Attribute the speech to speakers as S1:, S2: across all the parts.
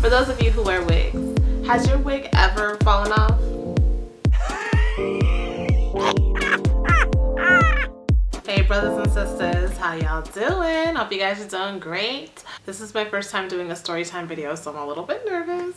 S1: For those of you who wear wigs, has your wig ever fallen off? Hey brothers and sisters, how y'all doing? Hope you guys are doing great. This is my first time doing a story time video, so I'm a little bit nervous.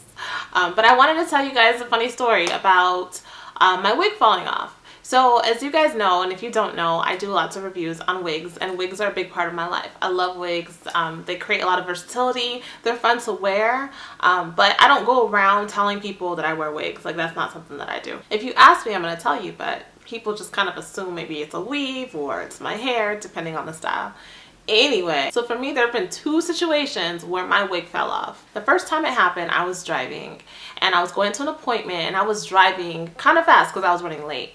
S1: But I wanted to tell you guys a funny story about my wig falling off. So as you guys know, and if you don't know, I do lots of reviews on wigs, and wigs are a big part of my life. I love wigs. They create a lot of versatility. They're fun to wear, but I don't go around telling people that I wear wigs. Like, that's not something that I do. If you ask me, I'm going to tell you, but people just kind of assume maybe it's a weave or it's my hair, depending on the style. Anyway, so for me, there have been two situations where my wig fell off. The first time it happened, I was driving, and I was going to an appointment, and I was driving kind of fast because I was running late.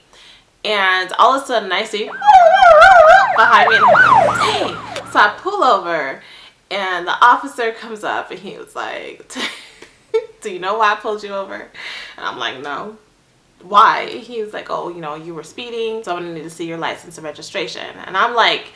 S1: And all of a sudden I see behind me, and I'm like, dang. So I pull over, and the officer comes up, and he was like, do you know why I pulled you over? And I'm like, no. Why? He was like, oh, you know, you were speeding, so I need to see your license and registration. And I'm like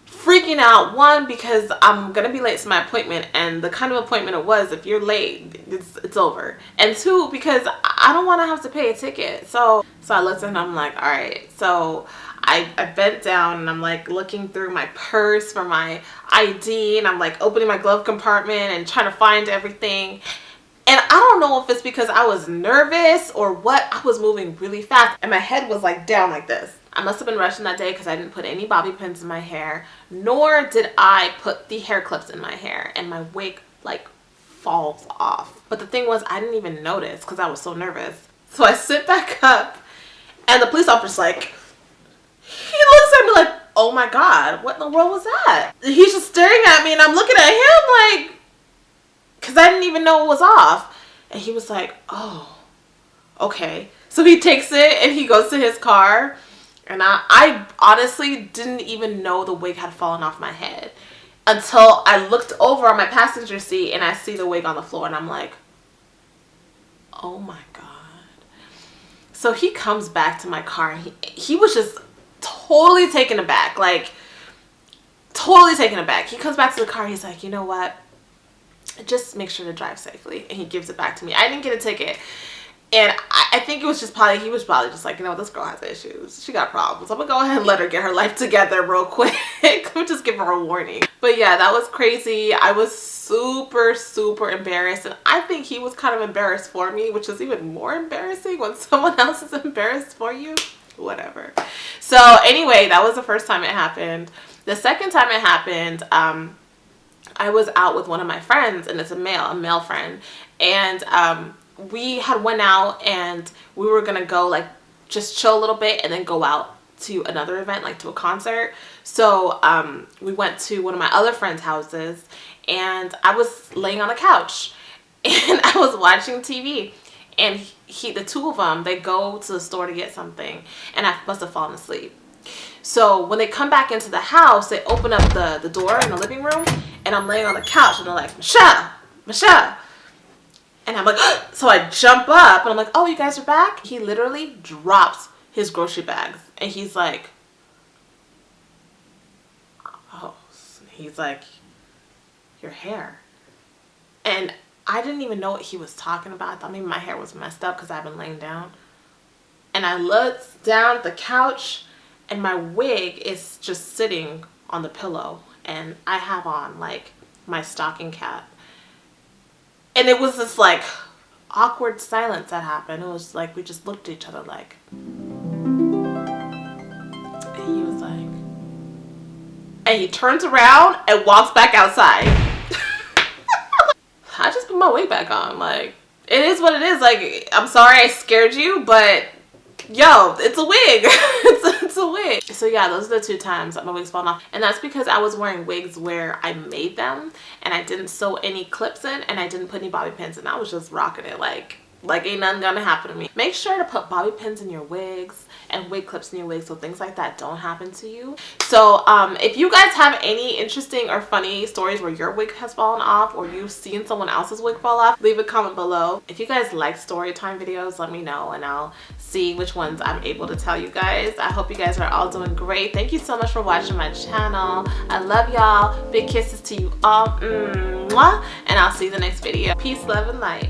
S1: freaking out, one, because I'm gonna be late to my appointment, and the kind of appointment it was, if you're late, it's over. And two, because I don't want to have to pay a ticket. So I looked and I'm like, all right. So I bent down, and I'm like looking through my purse for my ID, and I'm like opening my glove compartment and trying to find everything. And I don't know if it's because I was nervous or what, I was moving really fast, and my head was like down like this. I must have been rushing that day because I didn't put any bobby pins in my hair, nor did I put the hair clips in my hair, and my wig like falls off. But the thing was, I didn't even notice because I was so nervous. So I sit back up, and the police officer's like, he looks at me like, oh my God, what in the world was that? He's just staring at me, and I'm looking at him like, because I didn't even know it was off. And he was like, oh, okay. So he takes it and he goes to his car. And I honestly didn't even know the wig had fallen off my head until I looked over on my passenger seat and I see the wig on the floor, and I'm like, oh my God. So he comes back to my car, and he was just totally taken aback, like totally taken aback. He comes back to the car, he's like, you know what? Just make sure to drive safely. And he gives it back to me. I didn't get a ticket. And I think it was just probably, he was probably just like, you know, this girl has issues. She got problems. I'm gonna go ahead and let her get her life together real quick. We'll just give her a warning. But yeah, that was crazy. I was super, super embarrassed. And I think he was kind of embarrassed for me, which is even more embarrassing when someone else is embarrassed for you. Whatever. So anyway, that was the first time it happened. The second time it happened, I was out with one of my friends, and it's a male friend, and we had went out, and we were gonna go like just chill a little bit and then go out to another event, like to a concert. So we went to one of my other friends' houses, and I was laying on the couch and I was watching TV, and the two of them, they go to the store to get something, and I must have fallen asleep. So when they come back into the house, they open up the door in the living room, and I'm laying on the couch, and they're like, Michelle. And I'm like, so I jump up, and I'm like, oh, you guys are back? He literally drops his grocery bags, and he's like, oh, he's like, your hair. And I didn't even know what he was talking about. I thought maybe my hair was messed up because I've been laying down. And I looked down at the couch, and my wig is just sitting on the pillow, and I have on like my stocking cap. And it was this like awkward silence that happened. It was like we just looked at each other like, and he was like, and he turns around and walks back outside. I just put my wig back on. Like, it is what it is. Like, I'm sorry I scared you, but yo, it's a wig. it's a wig. So yeah, those are the two times that my wig's fallen off. And that's because I was wearing wigs where I made them, and I didn't sew any clips in, and I didn't put any bobby pins in. I was just rocking it like ain't nothing gonna happen to me. Make sure to put bobby pins in your wigs and wig clips in your wigs so things like that don't happen to you. So if you guys have any interesting or funny stories where your wig has fallen off, or you've seen someone else's wig fall off, leave a comment below. If you guys like story time videos, let me know, and I'll see which ones I'm able to tell you guys. I hope you guys are all doing great. Thank you so much for watching my channel. I love y'all. Big kisses to you all. Mwah. And I'll see you in the next video. Peace, love, and light.